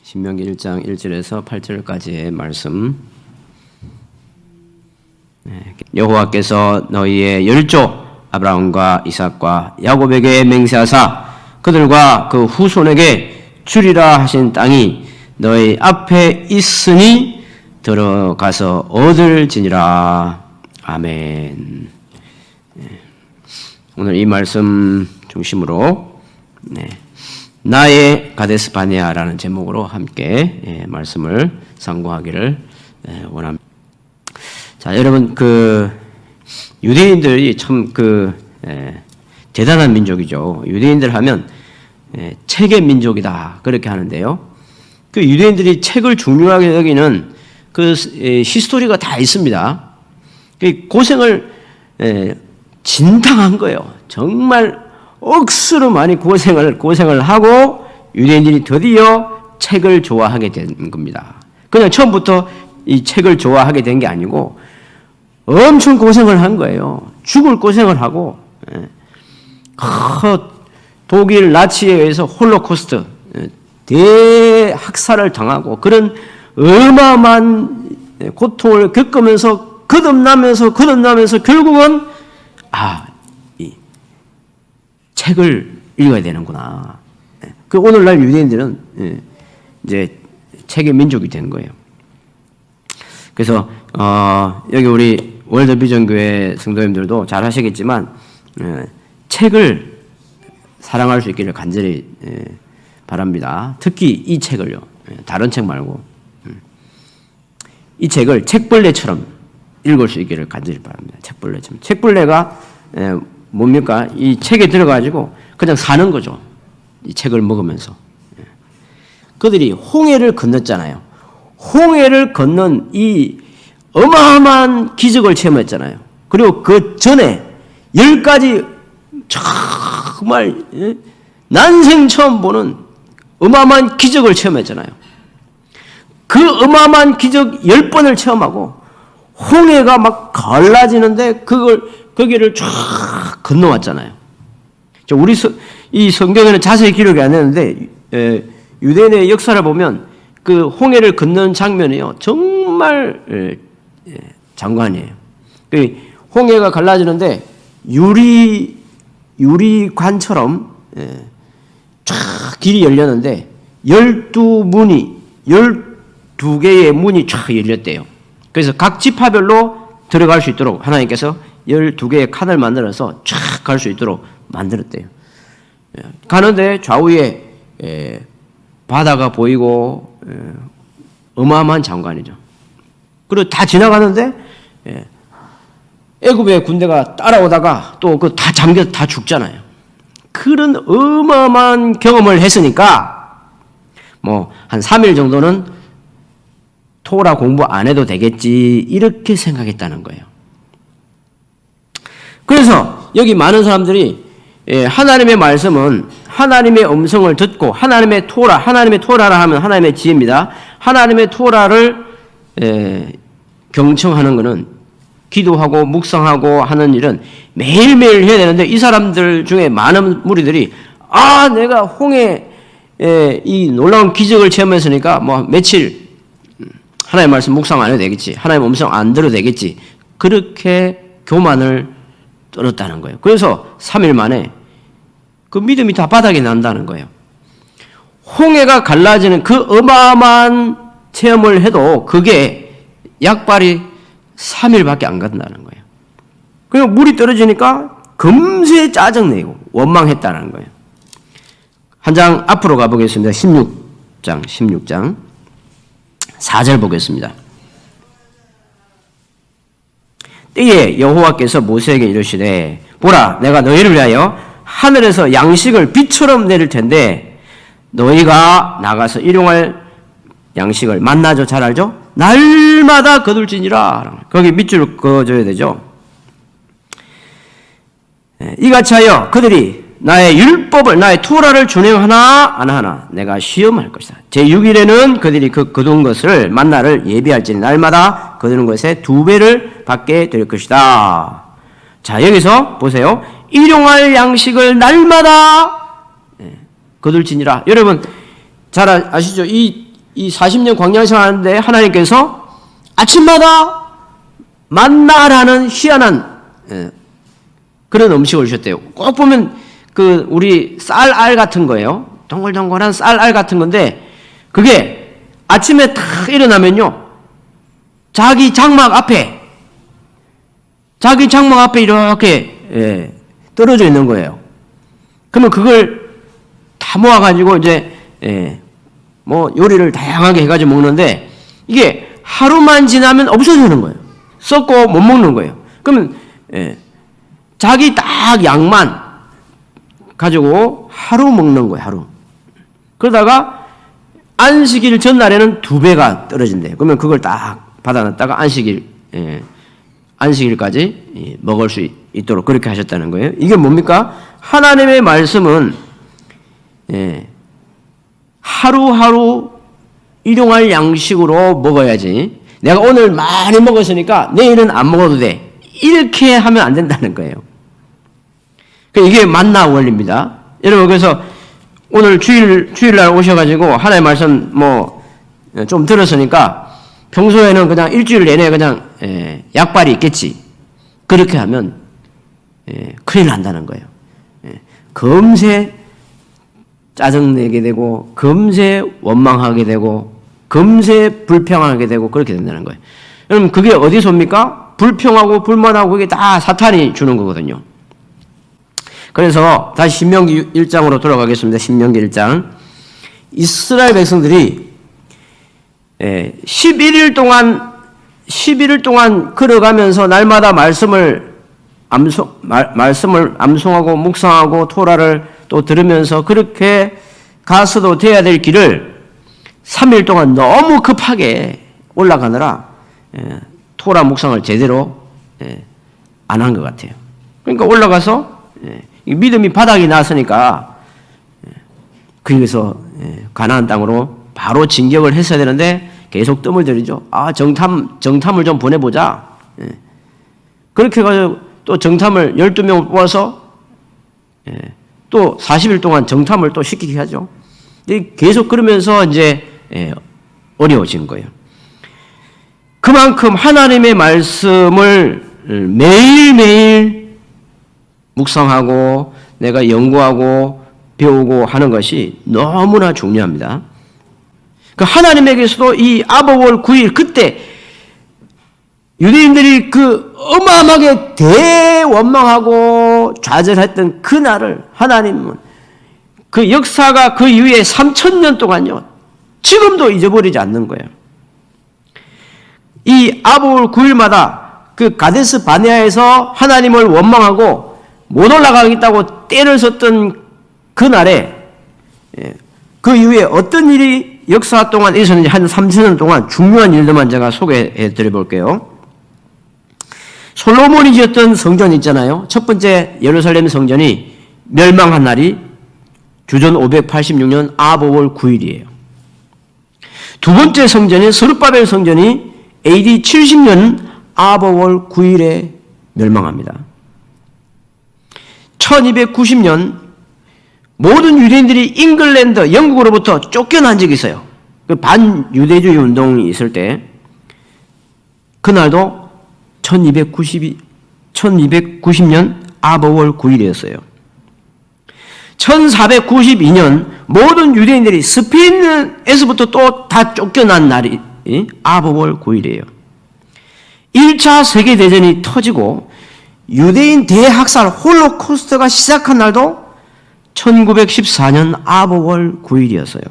신명기 1장 1절에서 8절까지의 말씀. 여호와께서 너희의 열조 아브라함과 이삭과 야곱에게 맹세하사 그들과 그 후손에게 주리라 하신 땅이 너희 앞에 있으니 들어가서 얻을지니라. 아멘. 오늘 이 말씀 중심으로 나의 가데스 바네아라는 제목으로 함께 말씀을 상고하기를 원합니다. 자, 여러분, 유대인들이 참 대단한 민족이죠. 유대인들 하면 책의 민족이다 그렇게 하는데요. 그 유대인들이 책을 중요하게 여기는 히스토리가 다 있습니다. 그 고생을 진당한 거예요. 정말 억수로 많이 고생을 하고 유대인들이 드디어 책을 좋아하게 된 겁니다. 그냥 처음부터 이 책을 좋아하게 된 게 아니고 엄청 고생을 한 거예요. 죽을 고생을 하고 독일 나치에 의해서 홀로코스트 대학살을 당하고 그런 어마어마한 고통을 겪으면서 거듭나면서 결국은 이 책을 읽어야 되는구나. 그 오늘날 유대인들은 이제 책의 민족이 된 거예요. 그래서 여기 우리 월드비전교회 성도님들도 잘 하시겠지만 책을 사랑할 수 있기를 간절히 바랍니다. 특히 이 책을요. 다른 책 말고 이 책을 책벌레처럼 읽을 수 있기를 간절히 바랍니다. 책벌레처럼. 책벌레가 뭡니까? 이 책에 들어가지고 그냥 사는 거죠. 이 책을 먹으면서. 그들이 홍해를 건넜잖아요. 홍해를 건넌 이 어마어마한 기적을 체험했잖아요. 그리고 그 전에 10가지 정말 난생 처음 보는 어마어마한 기적을 체험했잖아요. 그 어마어마한 기적 10번을 체험하고 홍해가 막 갈라지는데 거기를 쫙 건너왔잖아요. 우리 이 성경에는 자세히 기록이 안 되는데 유대인의 역사를 보면 그 홍해를 건너는 장면이요 정말 장관이에요. 그 홍해가 갈라지는데 유리관처럼 쫙 길이 열렸는데 12개의 문이 쫙 열렸대요. 그래서 각 지파별로 들어갈 수 있도록 하나님께서 12개의 칸을 만들어서 쫙 갈 수 있도록 만들었대요. 가는데 좌우에 바다가 보이고 어마어마한 장관이죠. 그리고 다 지나가는데 애굽의 군대가 따라오다가 또 다 잠겨서 다 죽잖아요. 그런 어마어마한 경험을 했으니까 뭐 한 3일 정도는 토라 공부 안 해도 되겠지 이렇게 생각했다는 거예요. 그래서 여기 많은 사람들이 하나님의 말씀은 하나님의 음성을 듣고 하나님의 토라라 하면 하나님의 지혜입니다. 하나님의 토라를 경청하는 것은 기도하고 묵상하고 하는 일은 매일매일 해야 되는데 이 사람들 중에 많은 무리들이 내가 홍해 이 놀라운 기적을 체험했으니까 뭐 며칠 하나님의 말씀 묵상 안 해도 되겠지. 하나님의 음성 안 들어도 되겠지. 그렇게 교만을 떨었다는 거예요. 그래서 3일 만에 그 믿음이 다 바닥이 난다는 거예요. 홍해가 갈라지는 그 어마어마한 체험을 해도 그게 약발이 3일밖에 안 간다는 거예요. 그리고 물이 떨어지니까 금세 짜증내고 원망했다는 거예요. 한 장 앞으로 가보겠습니다. 16장 4절 보겠습니다. 때에 여호와께서 모세에게 이르시되 보라 내가 너희를 위하여 하늘에서 양식을 비처럼 내릴 텐데 너희가 나가서 일용할 양식을 만나죠. 잘 알죠? 날마다 거둘지니라. 거기 밑줄 그어줘야 되죠. 이같이 하여 그들이 나의 율법을 나의 토라를 준행하나 안 하나 내가 시험할 것이다. 제6일에는 그들이 그 거둔 것을 만나를 예비할지니 날마다 거두는 것에 2배를 받게 될 것이다. 자, 여기서 보세요. 일용할 양식을 날마다 거둘지니라. 여러분 잘 아시죠? 이 이 40년 광야 생활하는데 하나님께서 아침마다 만나라는 희한한 그런 음식을 주셨대요. 꼭 보면 그 우리 쌀알 같은 거예요. 동글동글한 쌀알 같은 건데 그게 아침에 탁 일어나면요. 자기 장막 앞에 이렇게 떨어져 있는 거예요. 그러면 그걸 다 모아가지고 이제 뭐 요리를 다양하게 해가지고 먹는데 이게 하루만 지나면 없어지는 거예요. 썩고 못 먹는 거예요. 그러면 자기 딱 양만 가지고 하루 먹는 거예요. 하루. 그러다가 안식일 전날에는 2배가 떨어진대요. 그러면 그걸 딱 받아놨다가 안식일까지 먹을 수 있도록 그렇게 하셨다는 거예요. 이게 뭡니까? 하나님의 말씀은 하루하루 일용할 양식으로 먹어야지 내가 오늘 많이 먹었으니까 내일은 안 먹어도 돼. 이렇게 하면 안 된다는 거예요. 이게 만나 원리입니다. 여러분 그래서 오늘 주일날 오셔가지고 하나님의 말씀 좀 들었으니까 평소에는 그냥 일주일 내내 그냥 약발이 있겠지. 그렇게 하면 큰일 난다는 거예요. 금세 짜증내게 되고 금세 원망하게 되고 금세 불평하게 되고 그렇게 된다는 거예요. 여러분 그게 어디서 옵니까? 불평하고 불만하고 그게 다 사탄이 주는 거거든요. 그래서 다시 신명기 1장으로 돌아가겠습니다. 신명기 1장. 이스라엘 백성들이 11일 동안 걸어가면서 날마다 말씀을 암송하고 묵상하고 토라를 또 들으면서 그렇게 가서도 돼야 될 길을 3일 동안 너무 급하게 올라가느라 토라 묵상을 제대로 안 한 것 같아요. 그러니까 올라가서 믿음이 바닥이 났으니까 거기서 가나안 땅으로 바로 진격을 했어야 되는데 계속 뜸을 들이죠. 정탐을 좀 보내보자. 그렇게 해가지고 또 정탐을 12명을 뽑아서 또 40일 동안 정탐을 또 시키게 하죠. 계속 그러면서 이제 어려워진 거예요. 그만큼 하나님의 말씀을 매일매일 묵상하고 내가 연구하고 배우고 하는 것이 너무나 중요합니다. 그 하나님에게서도 이 아버월 9일 그때 유대인들이 그 어마어마하게 대원망하고 좌절했던 그날을 하나님은 그 역사가 그 이후에 3,000년 동안요 지금도 잊어버리지 않는 거예요. 이 아버월 9일마다 그 가데스 바네아에서 하나님을 원망하고 못 올라가겠다고 때를 썼던 그날에 그 이후에 어떤 일이 역사 동안 있었는지 한 3,000년 동안 중요한 일들만 제가 소개해 드려 볼게요. 솔로몬이 지었던 성전 있잖아요. 첫 번째 예루살렘 성전이 멸망한 날이 주전 586년 아버월 9일이에요. 두 번째 성전인 스룹바벨 성전이 AD 70년 아버월 9일에 멸망합니다. 1290년 모든 유대인들이 잉글랜드, 영국으로부터 쫓겨난 적이 있어요. 그 반유대주의 운동이 있을 때 그날도 1290년 아버월 9일이었어요. 1492년 모든 유대인들이 스페인에서부터 또 다 쫓겨난 날이 아버월 9일이에요. 1차 세계대전이 터지고 유대인 대학살 홀로코스트가 시작한 날도 1914년 아버월 9일이었어요.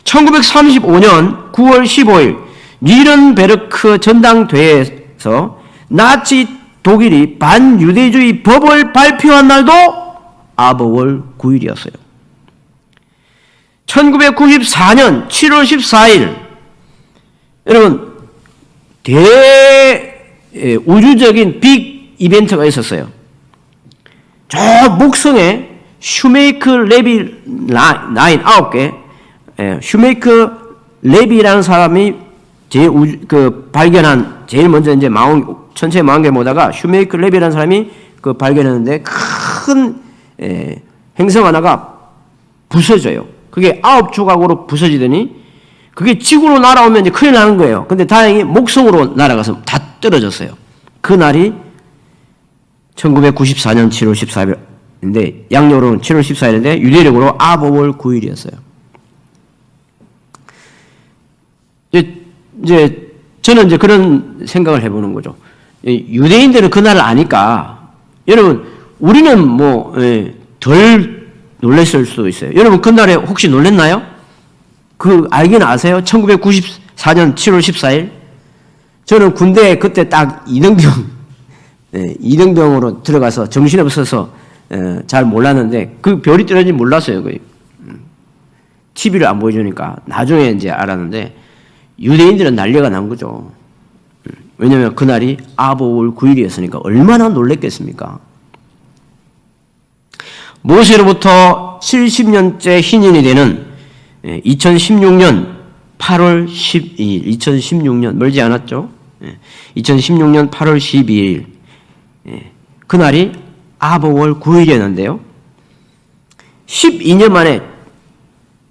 1935년 9월 15일 뉘른베르크 전당대회에서 나치 독일이 반유대주의 법을 발표한 날도 아버월 9일이었어요. 1994년 7월 14일 여러분 우주적인 빅 이벤트가 있었어요. 저 목성에 슈메이커 레비 라인 9개 슈메이커 레비라는 사람이 발견한 제일 먼저 이제 천체 망원경을 보다가 슈메이커 레비라는 사람이 발견했는데 큰 행성 하나가 부서져요. 그게 9조각으로 부서지더니 그게 지구로 날아오면 이제 큰일 나는 거예요. 근데 다행히 목성으로 날아가서 다 떨어졌어요. 그날이 1994년 7월 14일인데 양력으로는 7월 14일인데 유대력으로 아보월 9일이었어요. 이제 저는 이제 그런 생각을 해보는 거죠. 유대인들은 그날을 아니까 여러분 우리는 뭐 덜 놀랐을 수도 있어요. 여러분 그날에 혹시 놀랐나요? 그 알기는 아세요? 1994년 7월 14일 저는 군대에 그때 딱 이등병으로 들어가서 정신없어서 잘 몰랐는데 그 별이 떨어진지 몰랐어요. 거의. TV를 안 보여주니까 나중에 이제 알았는데 유대인들은 난리가 난 거죠. 왜냐하면 그날이 아보월 9일이었으니까 얼마나 놀랬겠습니까? 모세로부터 70년째 hin인이 되는 2016년 8월 12일, 2016년 멀지 않았죠? 2016년 8월 12일 그날이 아보월 9일이었는데요. 12년 만에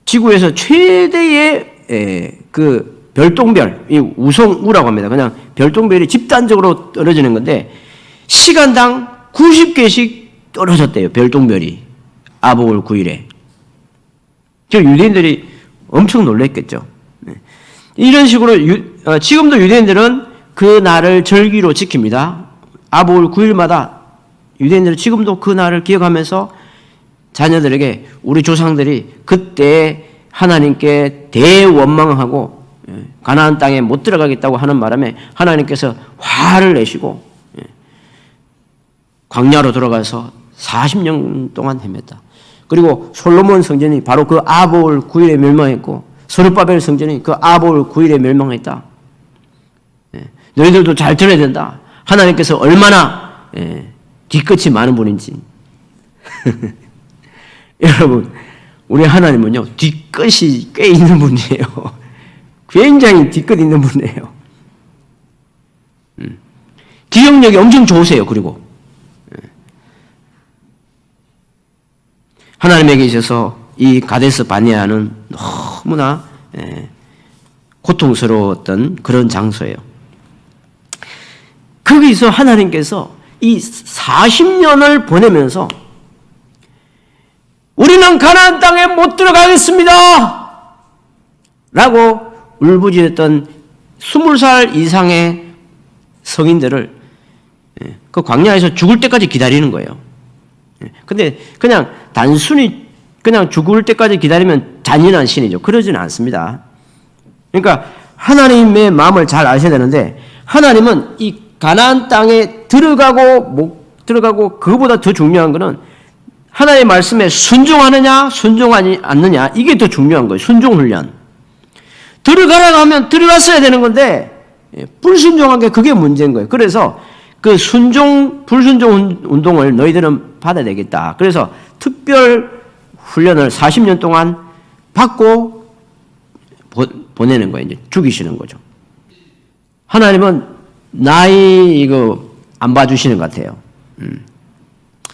지구에서 최대의 그 별똥별, 이 우성우라고 합니다. 그냥 별똥별이 집단적으로 떨어지는 건데 시간당 90개씩 떨어졌대요. 별똥별이 아보월 9일에. 유대인들이 엄청 놀랬겠죠. 이런 식으로 지금도 유대인들은 그 날을 절기로 지킵니다. 아보월 9일마다 유대인들은 지금도 그 날을 기억하면서 자녀들에게 우리 조상들이 그때 하나님께 대원망하고 가나안 땅에 못 들어가겠다고 하는 바람에 하나님께서 화를 내시고 광야로 들어가서 40년 동안 헤맸다. 그리고 솔로몬 성전이 바로 그 아보월 9일에 멸망했고 스룹바벨 성전이 그 아보월 9일에 멸망했다. 너희들도 잘 들어야 된다. 하나님께서 얼마나 뒤끝이 많은 분인지. 여러분 우리 하나님은요 뒤끝이 꽤 있는 분이에요. 굉장히 뒤끝 있는 분이에요. 기억력이 엄청 좋으세요. 그리고 하나님에게 있어서 이 가데스 바네아는 너무나 고통스러웠던 그런 장소예요. 거기서 하나님께서 이 40년을 보내면서 우리는 가나안 땅에 못 들어가겠습니다 라고 울부짖었던 20살 이상의 성인들을 그 광야에서 죽을 때까지 기다리는 거예요. 근데 그냥 단순히 그냥 죽을 때까지 기다리면 잔인한 신이죠. 그러지는 않습니다. 그러니까 하나님의 마음을 잘 아셔야 되는데 하나님은 이 가나안 땅에 들어가고 못 들어가고 그거보다 더 중요한 거는 하나님의 말씀에 순종하느냐 순종하지 않느냐 이게 더 중요한 거예요. 순종 훈련. 들어가라고 하면 들어갔어야 되는 건데 불순종한 게 그게 문제인 거예요. 그래서 그 순종 불순종 운동을 너희들은 받아야 되겠다. 그래서 특별 훈련을 40년 동안 받고 보내는 거예요. 이제 죽이시는 거죠. 하나님은 나이 이거 안 봐주시는 것 같아요.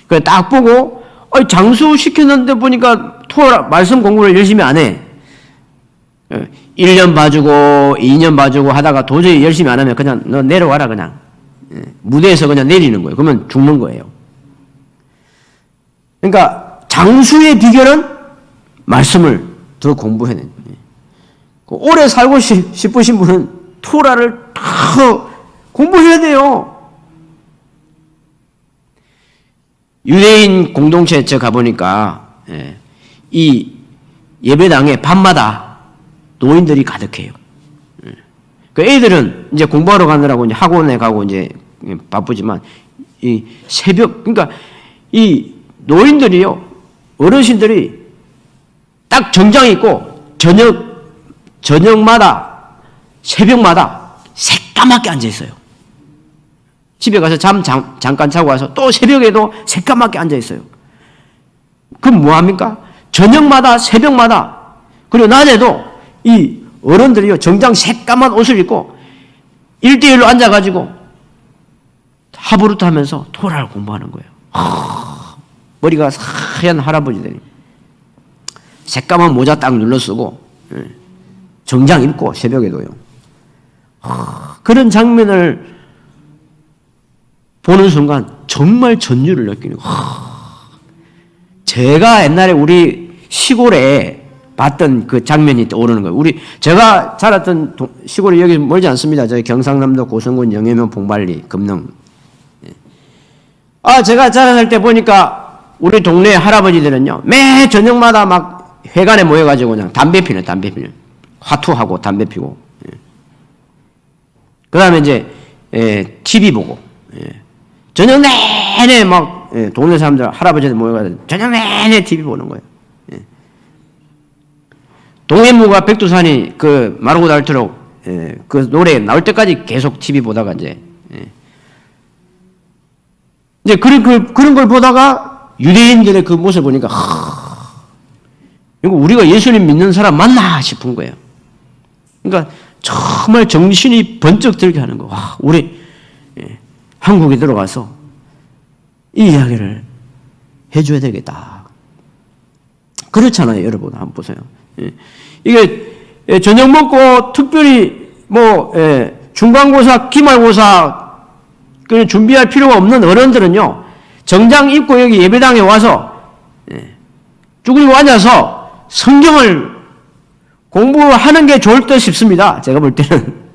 그래 딱 보고 장수 시켰는데 보니까 토라 말씀 공부를 열심히 안 해. 1년 봐주고 2년 봐주고 하다가 도저히 열심히 안 하면 그냥 너 내려와라 그냥. 무대에서 그냥 내리는 거예요. 그러면 죽는 거예요. 그러니까 장수의 비결은 말씀을 더 공부해야 돼요. 오래 살고 싶으신 분은 토라를 더 공부해야 돼요. 유대인 공동체에 가보니까 이 예배당에 밤마다 노인들이 가득해요. 그 애들은 이제 공부하러 가느라고 이제 학원에 가고 이제 바쁘지만 이 새벽 그러니까 이 노인들이요 어르신들이 딱 정장 입고 저녁마다 새벽마다 새까맣게 앉아 있어요. 집에 가서 잠깐 자고 와서 또 새벽에도 새까맣게 앉아 있어요. 그럼 뭐 합니까? 저녁마다 새벽마다 그리고 낮에도 이 어른들이요 정장 새까만 옷을 입고 1대1로 앉아가지고 하부르트 하면서 토라를 공부하는 거예요. 머리가 하얀 할아버지들이 새까만 모자 딱 눌러 쓰고 정장 입고 새벽에도요. 그런 장면을 보는 순간 정말 전율을 느끼는 거예요. 제가 옛날에 우리 시골에 봤던 그 장면이 떠오르는 거예요. 제가 자랐던 시골이 여기 멀지 않습니다. 저희 경상남도 고성군 영해면 봉발리 금능. 제가 자라날 때 보니까 우리 동네 할아버지들은요, 매 저녁마다 막 회관에 모여가지고 그냥 담배 피는. 화투하고 담배 피고. 그 다음에 이제, TV 보고. 저녁 내내 막, 동네 사람들, 할아버지들 모여가지고 저녁 내내 TV 보는 거예요. 동해무가 백두산이 마르고 닳도록, 그 노래 나올 때까지 계속 TV 보다가 이제 그런 걸 보다가 유대인들의 그 모습을 보니까, 이거 우리가 예수님 믿는 사람 맞나 싶은 거예요. 그러니까 정말 정신이 번쩍 들게 하는 거. 우리 한국에 들어가서 이 이야기를 해줘야 되겠다. 그렇잖아요, 여러분. 한번 보세요. 이게 저녁 먹고 특별히 중간고사, 기말고사 준비할 필요가 없는 어른들은요, 정장 입고 여기 예배당에 와서 쭈그리고 앉아서 성경을 공부하는 게 좋을 듯 싶습니다. 제가 볼 때는.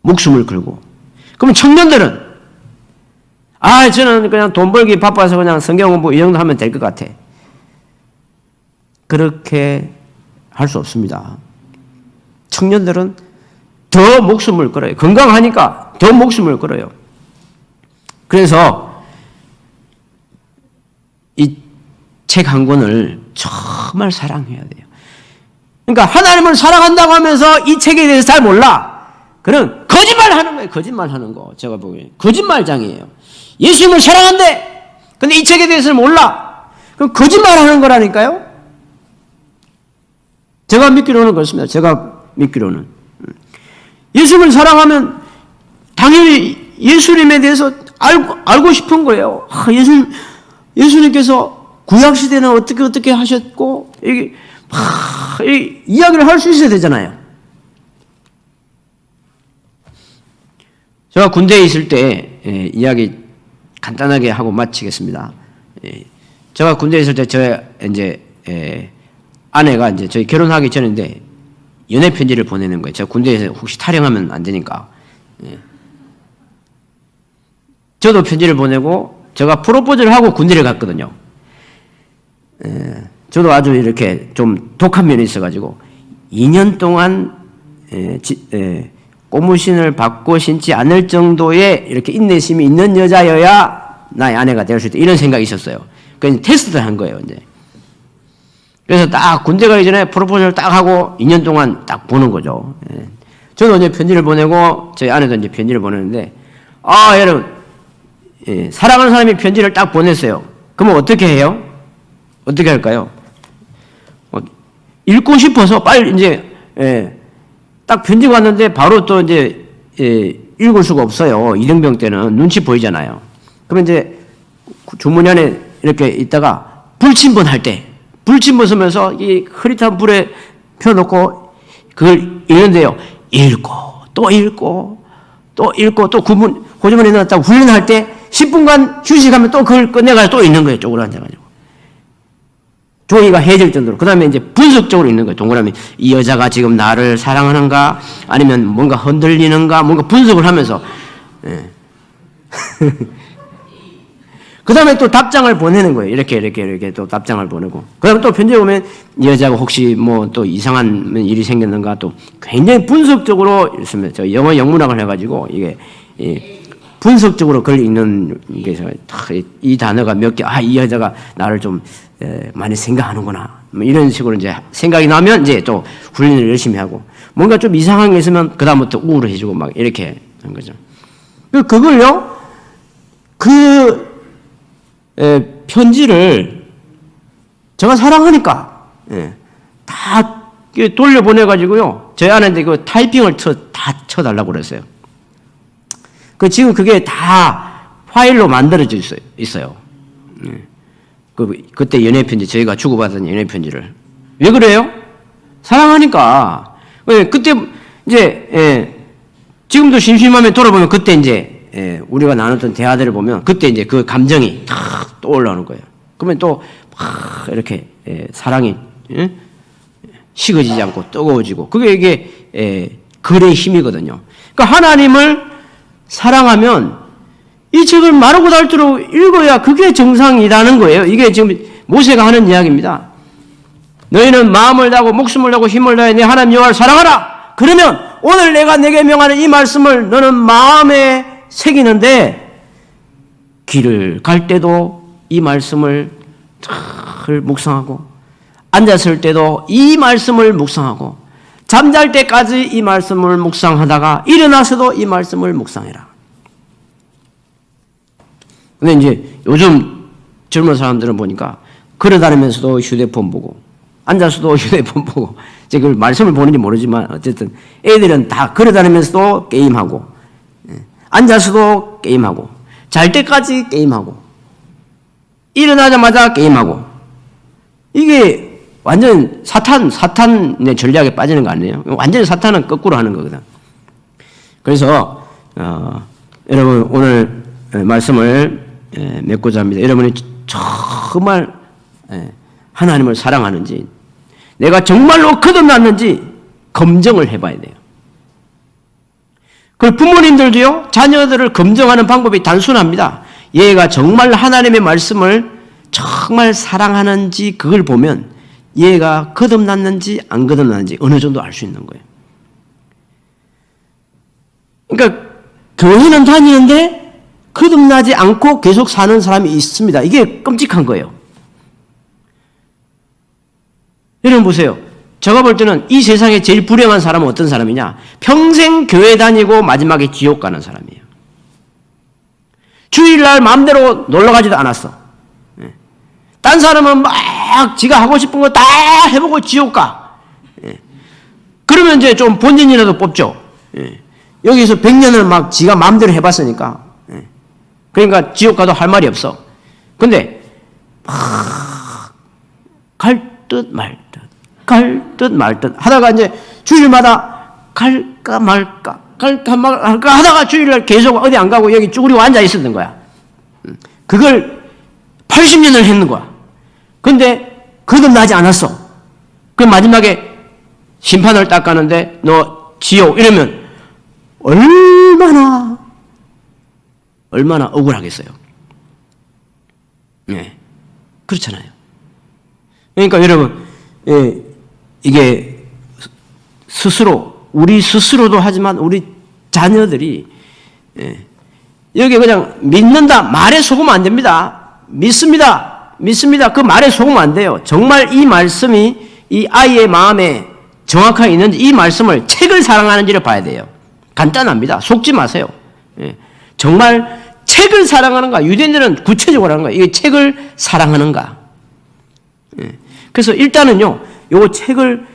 목숨을 걸고. 그러면 청년들은 저는 그냥 돈 벌기 바빠서 그냥 성경 공부 이 정도 하면 될 것 같아. 그렇게 할 수 없습니다. 청년들은 더 목숨을 걸어요. 건강하니까 더 목숨을 걸어요. 그래서 이 책 한 권을 정말 사랑해야 돼요. 그러니까 하나님을 사랑한다고 하면서 이 책에 대해서 잘 몰라. 그런 거짓말 하는 거예요. 거짓말 하는 거. 제가 보기엔 거짓말장이에요. 예수님을 사랑한대. 근데 이 책에 대해서는 몰라. 그럼 거짓말 하는 거라니까요. 제가 믿기로는 그렇습니다. 제가 믿기로는. 예수님을 사랑하면 당연히 예수님에 대해서 알고 싶은 거예요. 예수님께서 구약시대는 어떻게 하셨고, 이야기를 할 수 있어야 되잖아요. 제가 군대에 있을 때, 이야기 간단하게 하고 마치겠습니다. 제가 군대에 있을 때, 아내가 저희 결혼하기 전인데, 연애 편지를 보내는 거예요. 제가 군대에서 혹시 탈영하면 안 되니까. 저도 편지를 보내고, 제가 프로포즈를 하고 군대를 갔거든요. 저도 아주 이렇게 좀 독한 면이 있어가지고 2년 동안 고무신을 받고 신지 않을 정도의 이렇게 인내심이 있는 여자여야 나의 아내가 될 수 있다. 이런 생각이 있었어요. 그래서 테스트를 한 거예요, 이제. 그래서 딱 군대 가기 전에 프로포즈를 딱 하고 2년 동안 딱 보는 거죠. 저도 이제 편지를 보내고 저희 아내도 이제 편지를 보내는데, 여러분, 사랑하는 사람이 편지를 딱 보냈어요. 그러면 어떻게 해요? 어떻게 할까요? 읽고 싶어서 빨리 딱 편지가 왔는데 바로 또 읽을 수가 없어요. 이등병 때는 눈치 보이잖아요. 그러면 주머니 안에 이렇게 있다가 불침번 할 때, 불침번 쓰면서 이 흐릿한 불에 펴놓고 그걸 읽는데요. 읽고, 또 읽고, 또 읽고, 또 호주머니에 넣었다가 훈련할 때 10분간 휴식하면 또 그걸 끝내가지고 또 읽는 거예요. 쪼그려 앉아가지고. 종이가 해질 정도로. 그 다음에 분석적으로 읽는 거예요. 동그라미. 이 여자가 지금 나를 사랑하는가? 아니면 뭔가 흔들리는가? 뭔가 분석을 하면서. 그 다음에 또 답장을 보내는 거예요. 이렇게 또 답장을 보내고. 그 다음에 또 편지에 보면 이 여자가 혹시 또 이상한 일이 생겼는가? 또 굉장히 분석적으로 있습니다. 저 영어 영문학을 해가지고 이게 분석적으로 글 읽는 게 이 단어가 몇 개, 이 여자가 나를 좀 많이 생각하는구나. 이런 식으로 생각이 나면 또 훈련을 열심히 하고, 뭔가 좀 이상한 게 있으면 그다음부터 우울해지고 막 이렇게 하는 거죠. 그걸요, 편지를 제가 사랑하니까, 다 돌려보내가지고요, 저희 아내한테 그 타이핑을 다 쳐달라고 그랬어요. 지금 그게 다 파일로 만들어져 있어요. 그때 연애편지, 저희가 주고받은 연애편지를. 왜 그래요? 사랑하니까. 그때 이제, 지금도 심심하면 돌아보면 그때 이제, 우리가 나눴던 대화들을 보면 그때 이제 그 감정이 탁 떠올라오는 거예요. 그러면 또 막 이렇게 사랑이 식어지지 않고 뜨거워지고 그게 이게 글의 힘이거든요. 그러니까 하나님을 사랑하면 이 책을 마르고 닳도록 읽어야 그게 정상이라는 거예요. 이게 지금 모세가 하는 이야기입니다. 너희는 마음을 다하고 목숨을 다하고 힘을 다해 내 하나님 여호와를 사랑하라. 그러면 오늘 내가 내게 명하는 이 말씀을 너는 마음에 새기는데 길을 갈 때도 이 말씀을 잘 묵상하고 앉았을 때도 이 말씀을 묵상하고 잠잘 때까지 이 말씀을 묵상하다가 일어나서도 이 말씀을 묵상해라. 근데 이제 요즘 젊은 사람들은 보니까 걸어다니면서도 휴대폰 보고 앉아서도 휴대폰 보고 제가 그 말씀을 보는지 모르지만 어쨌든 애들은 다 걸어다니면서도 게임하고 앉아서도 게임하고 잘 때까지 게임하고 일어나자마자 게임하고 이게 완전 사탄의 전략에 빠지는 거 아니에요? 완전히 사탄은 거꾸로 하는 거거든. 그래서 여러분 오늘 말씀을 맺고자 합니다. 여러분이 정말 하나님을 사랑하는지 내가 정말로 거듭났는지 검증을 해봐야 돼요. 그 부모님들도요 자녀들을 검증하는 방법이 단순합니다. 얘가 정말 하나님의 말씀을 정말 사랑하는지 그걸 보면 얘가 거듭났는지 안 거듭났는지 어느 정도 알 수 있는 거예요. 그러니까 교회는 다니는데 거듭나지 않고 계속 사는 사람이 있습니다. 이게 끔찍한 거예요. 여러분 보세요. 제가 볼 때는 이 세상에 제일 불행한 사람은 어떤 사람이냐? 평생 교회 다니고 마지막에 지옥 가는 사람이에요. 주일날 마음대로 놀러 가지도 않았어. 딴 사람은 막 지가 하고 싶은 거 다 해보고 지옥 가. 그러면 이제 좀 본전이라도 뽑죠. 여기서 100년을 막 지가 마음대로 해봤으니까. 그러니까 지옥 가도 할 말이 없어. 근데 막 갈 듯 말 듯, 갈 듯 말 듯 하다가 이제 주일마다 갈까 말까 하다가 주일날 계속 어디 안 가고 여기 쭈그리고 앉아 있었던 거야. 그걸 80년을 했는 거야. 근데 거듭나지 않았어. 그 마지막에 심판을 딱 가는데 너 지옥 이러면 얼마나 억울하겠어요. 네. 그렇잖아요. 그러니까 여러분 이게 우리 스스로도 하지만 우리 자녀들이 여기 그냥 믿는다 말에 속으면 안 됩니다. 믿습니다. 그 말에 속으면 안 돼요. 정말 이 말씀이 이 아이의 마음에 정확하게 있는지 이 말씀을 책을 사랑하는지를 봐야 돼요. 간단합니다. 속지 마세요. 정말 책을 사랑하는가? 유대인들은 구체적으로 하는 거예요. 이게 책을 사랑하는가? 그래서 일단은요, 요 책을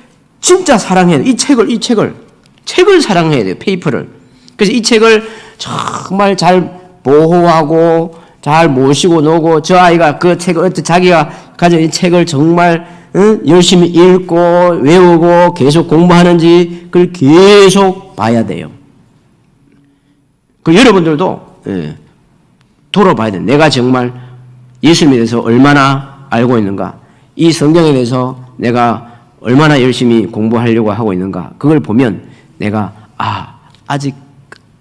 진짜 사랑해야 돼요. 이 책을 사랑해야 돼요. 페이퍼를. 그래서 이 책을 정말 잘 보호하고 잘 모시고 놓고 저 아이가 그 책을 어떻게 자기가 가진 이 책을 정말 열심히 읽고 외우고 계속 공부하는지 그걸 계속 봐야 돼요. 그 여러분들도 돌아봐야 돼요. 내가 정말 예수님에 대해서 얼마나 알고 있는가, 이 성경에 대해서 내가 얼마나 열심히 공부하려고 하고 있는가, 그걸 보면 내가 아직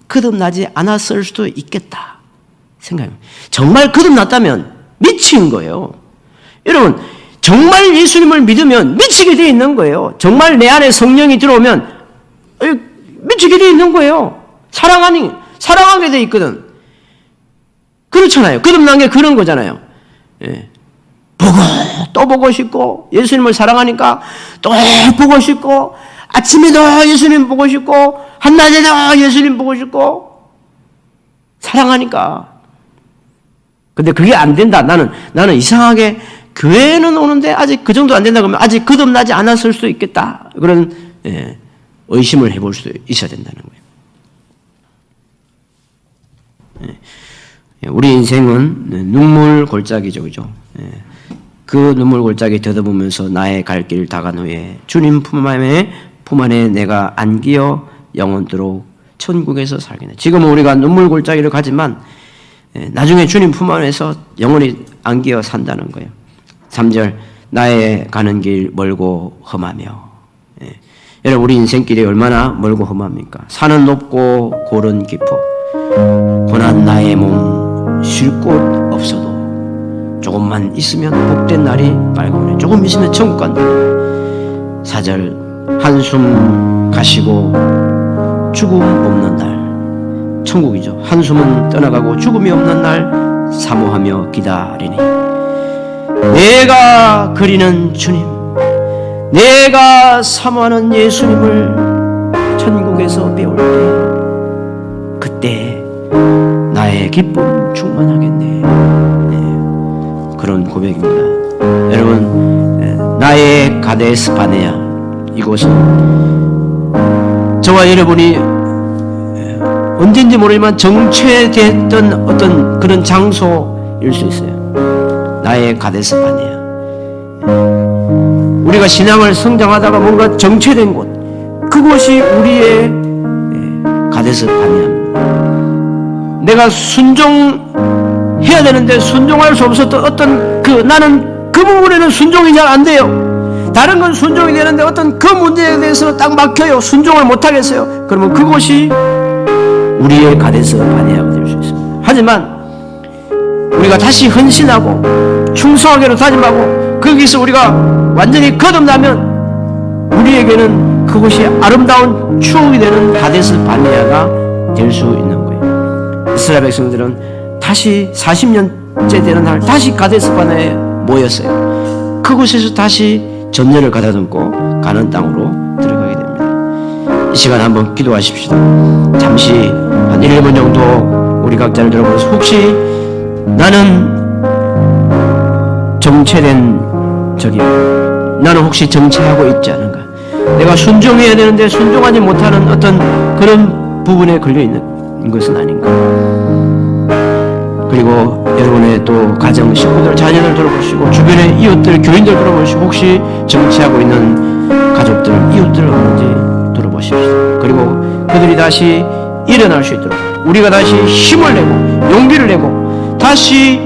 거듭나지 않았을 수도 있겠다 생각해요. 정말 거듭났다면 미친 거예요. 여러분 정말 예수님을 믿으면 미치게 되어 있는 거예요. 정말 내 안에 성령이 들어오면 미치게 되어 있는 거예요. 사랑하게 되어 있거든. 그렇잖아요. 거듭난 게 그런 거잖아요. 보고 또 보고 싶고 예수님을 사랑하니까 또 보고 싶고 아침에도 예수님 보고 싶고 한낮에도 예수님 보고 싶고 사랑하니까. 근데 그게 안 된다. 나는 이상하게 교회는 오는데 아직 그 정도 안 된다 그러면 아직 거듭나지 않았을 수도 있겠다. 그런 의심을 해볼 수도 있어야 된다는 거예요. 우리 인생은 눈물 골짜기죠, 그죠? 그 눈물 골짜기 더듬으면서 나의 갈 길 다간 후에 주님 품 안에 내가 안기어 영원토록 천국에서 살겠네. 지금은 우리가 눈물 골짜기를 가지만 나중에 주님 품 안에서 영원히 안기어 산다는 거예요. 3절 나의 가는 길 멀고 험하며. 여러분 우리 인생길이 얼마나 멀고 험합니까? 산은 높고 골은 깊어 고난 나의 몸 쉴 곳 없어도 조금만 있으면 복된 날이 빨갛네. 조금 있으면 천국 간다. 4절 한숨 가시고 죽음 없는 날 천국이죠. 한숨은 떠나가고 죽음이 없는 날 사모하며 기다리니 내가 그리는 주님, 내가 사모하는 예수님을 천국에서 배울 때 그때 나의 기쁨 충만하겠네. 그런 고백입니다. 여러분 나의 가데스 바네아 이곳은 저와 여러분이 언젠지 모르지만 정체됐던 어떤 그런 장소일 수 있어요. 나의 가데스 바네아. 우리가 신앙을 성장하다가 뭔가 정체된 곳, 그곳이 우리의 가데스 바네아입니다. 내가 순종해야 되는데 순종할 수 없었던 어떤 나는 그 부분에는 순종이 잘 안 돼요. 다른 건 순종이 되는데 어떤 그 문제에 대해서 딱 막혀요. 순종을 못 하겠어요. 그러면 그곳이 우리의 가데스 바네아가 될 수 있습니다. 하지만 우리가 다시 헌신하고 충성하기로 다짐하고 거기서 우리가 완전히 거듭나면 우리에게는 그곳이 아름다운 추억이 되는 가데스 바네아가 될 수 있는 거예요. 이스라엘 백성들은 다시 40년째 되는 날 다시 가데스 바네아에 모였어요. 그곳에서 다시 전례를 가다듬고 가는 땅으로 들어가게 됩니다. 이 시간 한번 기도하십시다. 잠시 한 1분 정도 우리 각자를 들어보면서 혹시 나는 정체된 나는 혹시 정체하고 있지 않은가? 내가 순종해야 되는데 순종하지 못하는 어떤 그런 부분에 걸려있는 것은 아닌가? 그리고 여러분의 또 가정, 식구들, 자녀들 돌아보시고 주변의 이웃들, 교인들 돌아보시고 혹시 정체하고 있는 가족들, 이웃들 없는지 돌아보십시오. 그리고 그들이 다시 일어날 수 있도록 우리가 다시 힘을 내고 용기를 내고 다시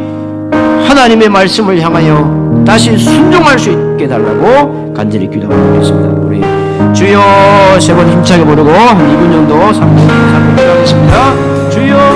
하나님의 말씀을 향하여 다시 순종할 수 있게 해달라고 간절히 기도하겠습니다. 우리 주여 세 번 힘차게 부르고 한 2분 정도 3분 기도하겠습니다. 주여